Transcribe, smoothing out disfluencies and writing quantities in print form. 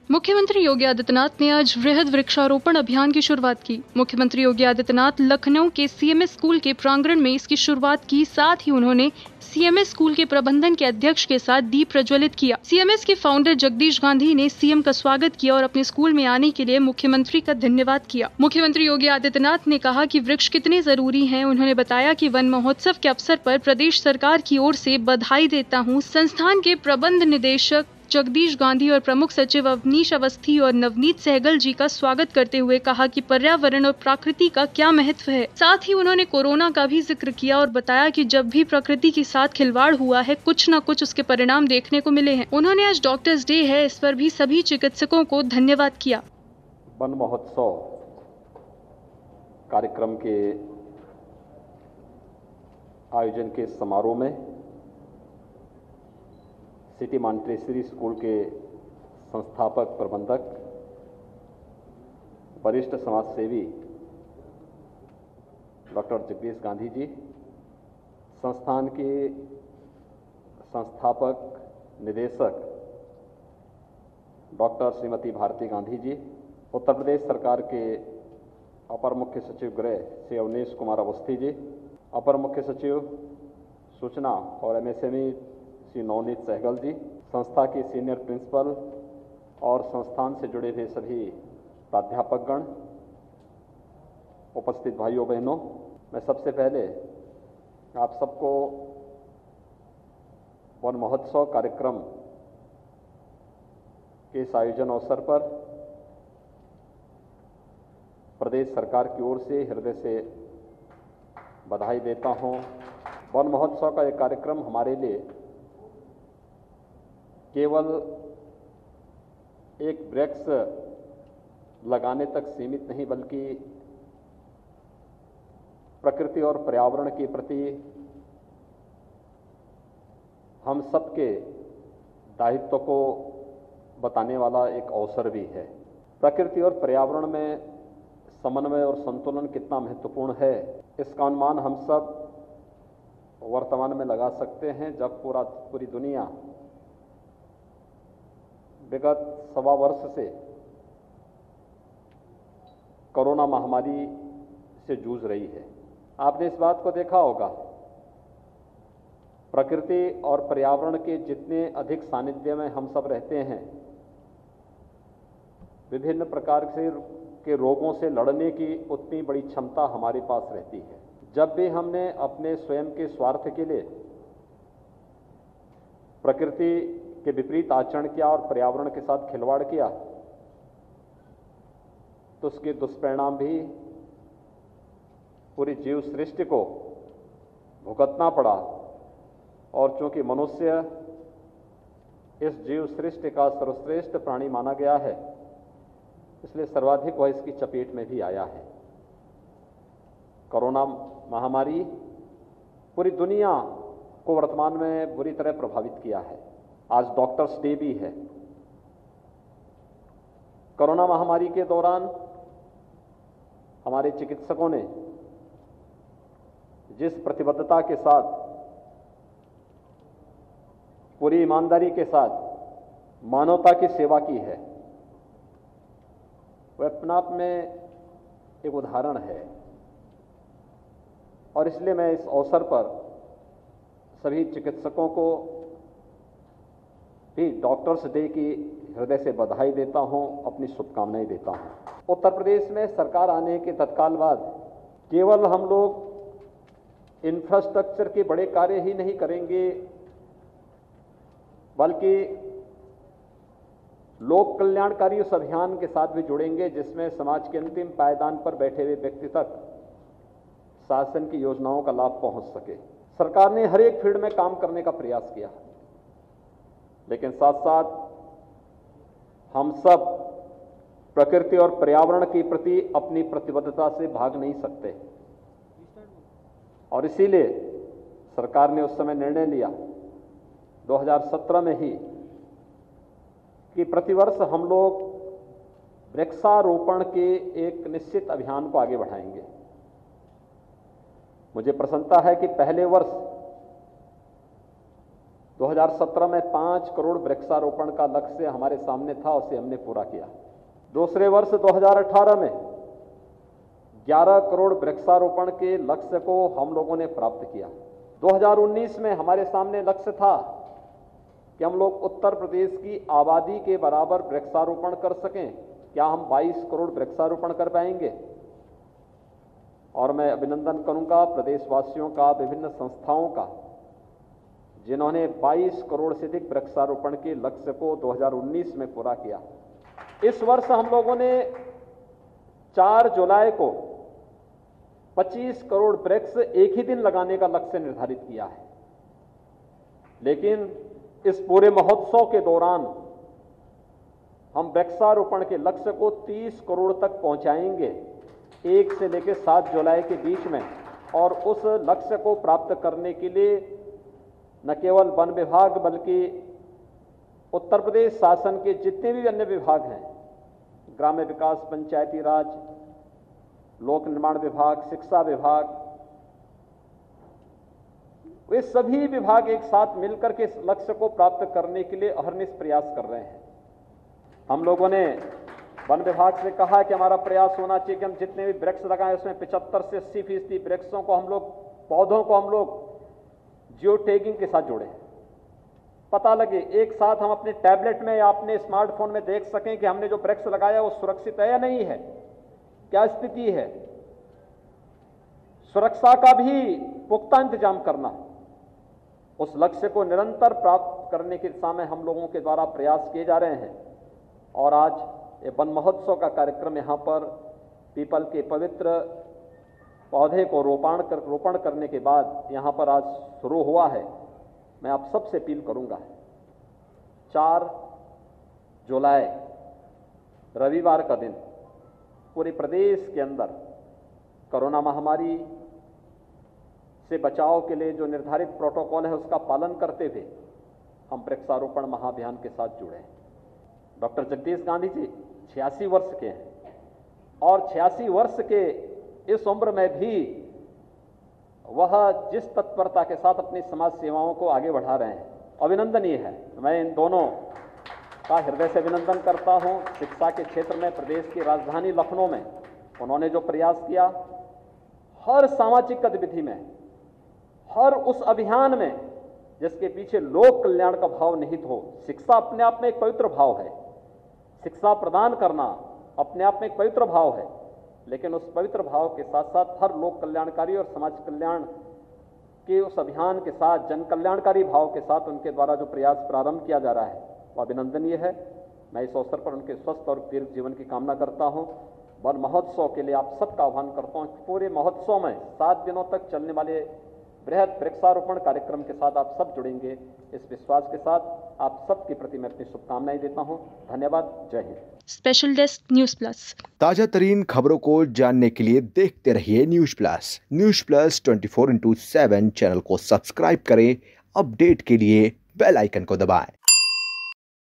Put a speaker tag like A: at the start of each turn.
A: मुख्यमंत्री योगी आदित्यनाथ ने आज वृहद वृक्षारोपण अभियान की शुरुआत की। मुख्यमंत्री योगी आदित्यनाथ लखनऊ के सीएमएस स्कूल के प्रांगण में इसकी शुरुआत की। साथ ही उन्होंने सीएमएस स्कूल के प्रबंधन के अध्यक्ष के साथ दीप प्रज्वलित किया। सीएमएस के फाउंडर जगदीश गांधी ने सीएम का स्वागत किया और अपने स्कूल में आने के लिए मुख्यमंत्री का धन्यवाद किया। मुख्यमंत्री योगी आदित्यनाथ ने कहा कि वृक्ष कितने जरूरी हैं। उन्होंने बताया कि वन महोत्सव के अवसर पर प्रदेश सरकार की ओर से बधाई देता हूँ। संस्थान के प्रबंध निदेशक जगदीश गांधी और प्रमुख सचिव अवनीश अवस्थी और नवनीत सहगल जी का स्वागत करते हुए कहा कि पर्यावरण और प्रकृति का क्या महत्व है। साथ ही उन्होंने कोरोना का भी जिक्र किया और बताया कि जब भी प्रकृति के साथ खिलवाड़ हुआ है, कुछ न कुछ उसके परिणाम देखने को मिले हैं। उन्होंने आज डॉक्टर्स डे है, इस पर भी सभी चिकित्सकों को धन्यवाद किया।
B: वन महोत्सव कार्यक्रम के आयोजन के समारोह में सिटी मॉन्टेसरी स्कूल के संस्थापक प्रबंधक, वरिष्ठ समाजसेवी डॉक्टर जगदीश गांधी जी, संस्थान के संस्थापक निदेशक डॉक्टर श्रीमती भारती गांधी जी, उत्तर प्रदेश सरकार के अपर मुख्य सचिव गृह श्री अवनीश कुमार अवस्थी जी, अपर मुख्य सचिव सूचना और एमएसएमई श्री नवनीत सहगल जी, संस्था के सीनियर प्रिंसिपल और संस्थान से जुड़े हुए सभी प्राध्यापकगण, उपस्थित भाइयों बहनों, मैं सबसे पहले आप सबको वन महोत्सव कार्यक्रम के इस आयोजन अवसर पर प्रदेश सरकार की ओर से हृदय से बधाई देता हूं। वन महोत्सव का यह कार्यक्रम हमारे लिए केवल एक वृक्ष लगाने तक सीमित नहीं, बल्कि प्रकृति और पर्यावरण के प्रति हम सबके दायित्व को बताने वाला एक अवसर भी है। प्रकृति और पर्यावरण में समन्वय और संतुलन कितना महत्वपूर्ण है, इसका अनुमान हम सब वर्तमान में लगा सकते हैं, जब पूरी दुनिया विगत 1.25 वर्ष से कोरोना महामारी से जूझ रही है। आपने इस बात को देखा होगा, प्रकृति और पर्यावरण के जितने अधिक सानिध्य में हम सब रहते हैं, विभिन्न प्रकार के रोगों से लड़ने की उतनी बड़ी क्षमता हमारे पास रहती है। जब भी हमने अपने स्वयं के स्वार्थ के लिए प्रकृति के विपरीत आचरण किया और पर्यावरण के साथ खिलवाड़ किया, तो उसके दुष्परिणाम भी पूरी जीव सृष्टि को भुगतना पड़ा। और चूंकि मनुष्य इस जीव सृष्टि का सर्वश्रेष्ठ प्राणी माना गया है, इसलिए सर्वाधिक वह इसकी चपेट में भी आया है। कोरोना महामारी पूरी दुनिया को वर्तमान में बुरी तरह प्रभावित किया है। आज डॉक्टर्स डे भी है। कोरोना महामारी के दौरान हमारे चिकित्सकों ने जिस प्रतिबद्धता के साथ, पूरी ईमानदारी के साथ मानवता की सेवा की है, वह अपने आप में एक उदाहरण है। और इसलिए मैं इस अवसर पर सभी चिकित्सकों को भी डॉक्टर्स डे की हृदय से बधाई देता हूं, अपनी शुभकामनाएं देता हूं। उत्तर प्रदेश में सरकार आने के तत्काल बाद केवल हम लोग इंफ्रास्ट्रक्चर के बड़े कार्य ही नहीं करेंगे, बल्कि लोक कल्याणकारी उस अभियान के साथ भी जुड़ेंगे जिसमें समाज के अंतिम पायदान पर बैठे हुए व्यक्ति तक शासन की योजनाओं का लाभ पहुंच सके। सरकार ने हर एक फील्ड में काम करने का प्रयास किया, लेकिन साथ साथ हम सब प्रकृति और पर्यावरण के प्रति अपनी प्रतिबद्धता से भाग नहीं सकते। और इसीलिए सरकार ने उस समय निर्णय लिया 2017 में ही कि प्रतिवर्ष हम लोग वृक्षारोपण के एक निश्चित अभियान को आगे बढ़ाएंगे। मुझे प्रसन्नता है कि पहले वर्ष 2017 में 5 करोड़ वृक्षारोपण का लक्ष्य हमारे सामने था, उसे हमने पूरा किया। दूसरे वर्ष 2018 में 11 करोड़ वृक्षारोपण के लक्ष्य को हम लोगों ने प्राप्त किया। 2019 में हमारे सामने लक्ष्य था कि हम लोग उत्तर प्रदेश की आबादी के बराबर वृक्षारोपण कर सकें। क्या हम 22 करोड़ वृक्षारोपण कर पाएंगे? और मैं अभिनंदन करूंगा प्रदेशवासियों का, विभिन्न संस्थाओं का, जिन्होंने 22 करोड़ से अधिक वृक्षारोपण के लक्ष्य को 2019 में पूरा किया। इस वर्ष हम लोगों ने 4 जुलाई को 25 करोड़ वृक्ष एक ही दिन लगाने का लक्ष्य निर्धारित किया है। लेकिन इस पूरे महोत्सव के दौरान हम वृक्षारोपण के लक्ष्य को 30 करोड़ तक पहुंचाएंगे, 1 से लेकर 7 जुलाई के बीच में। और उस लक्ष्य को प्राप्त करने के लिए न केवल वन विभाग बल्कि उत्तर प्रदेश शासन के जितने भी अन्य विभाग हैं, ग्राम्य विकास, पंचायती राज, लोक निर्माण विभाग, शिक्षा विभाग, वे सभी विभाग एक साथ मिलकर के इस लक्ष्य को प्राप्त करने के लिए अहर्निश प्रयास कर रहे हैं। हम लोगों ने वन विभाग से कहा कि हमारा प्रयास होना चाहिए कि हम जितने भी वृक्ष लगाएं उसमें 75 से 80% वृक्षों को हम लोग, पौधों को हम लोग जियो टैगिंग के साथ जोड़ें। पता लगे, एक साथ हम अपने टैबलेट में या अपने स्मार्टफोन में देख सकें कि हमने जो वृक्ष लगाया वो सुरक्षित है या नहीं है, क्या स्थिति है। सुरक्षा का भी पुख्ता इंतजाम करना, उस लक्ष्य को निरंतर प्राप्त करने की दिशा में हम लोगों के द्वारा प्रयास किए जा रहे हैं। और आज ये वन महोत्सव का कार्यक्रम यहाँ पर पीपल के पवित्र पौधे को रोपण करने के बाद यहाँ पर आज शुरू हुआ है। मैं आप सबसे अपील करूंगा, 4 जुलाई रविवार का दिन पूरे प्रदेश के अंदर कोरोना महामारी से बचाव के लिए जो निर्धारित प्रोटोकॉल है उसका पालन करते हुए हम वृक्षारोपण महाअभियान के साथ जुड़े हैं। डॉक्टर जगदीश गांधी जी 86 वर्ष के हैं और 86 वर्ष के इस उम्र में भी वह जिस तत्परता के साथ अपनी समाज सेवाओं को आगे बढ़ा रहे हैं, अभिनंदनीय है। मैं इन दोनों का हृदय से अभिनंदन करता हूं। शिक्षा के क्षेत्र में प्रदेश की राजधानी लखनऊ में उन्होंने जो प्रयास किया, हर सामाजिक गतिविधि में, हर उस अभियान में जिसके पीछे लोक कल्याण का भाव निहित हो। शिक्षा अपने आप में एक पवित्र भाव है, शिक्षा प्रदान करना अपने आप में एक पवित्र भाव है, लेकिन उस पवित्र भाव के साथ साथ हर लोक कल्याणकारी और समाज कल्याण के उस अभियान के साथ, जन कल्याणकारी भाव के साथ उनके द्वारा जो प्रयास प्रारंभ किया जा रहा है वह अभिनंदनीय है। मैं इस अवसर पर उनके स्वस्थ और दीर्घ जीवन की कामना करता हूं। वन महोत्सव के लिए आप सबका आह्वान करता हूं। पूरे महोत्सव में 7 दिनों तक चलने वाले बृहद वृक्षारोपण कार्यक्रम के साथ आप सब जुड़ेंगे, इस विश्वास के साथ आप सबके प्रति मैं अपनी शुभकामनाएं देता हूं। धन्यवाद। जय Hind.
A: Special desk news plus.
C: ताजा तरीन खबरों को जानने के लिए देखते रहिए news plus. News plus 24/7 channel को सब्सक्राइब करें। अपडेट के लिए बेल आइकन को दबाएं।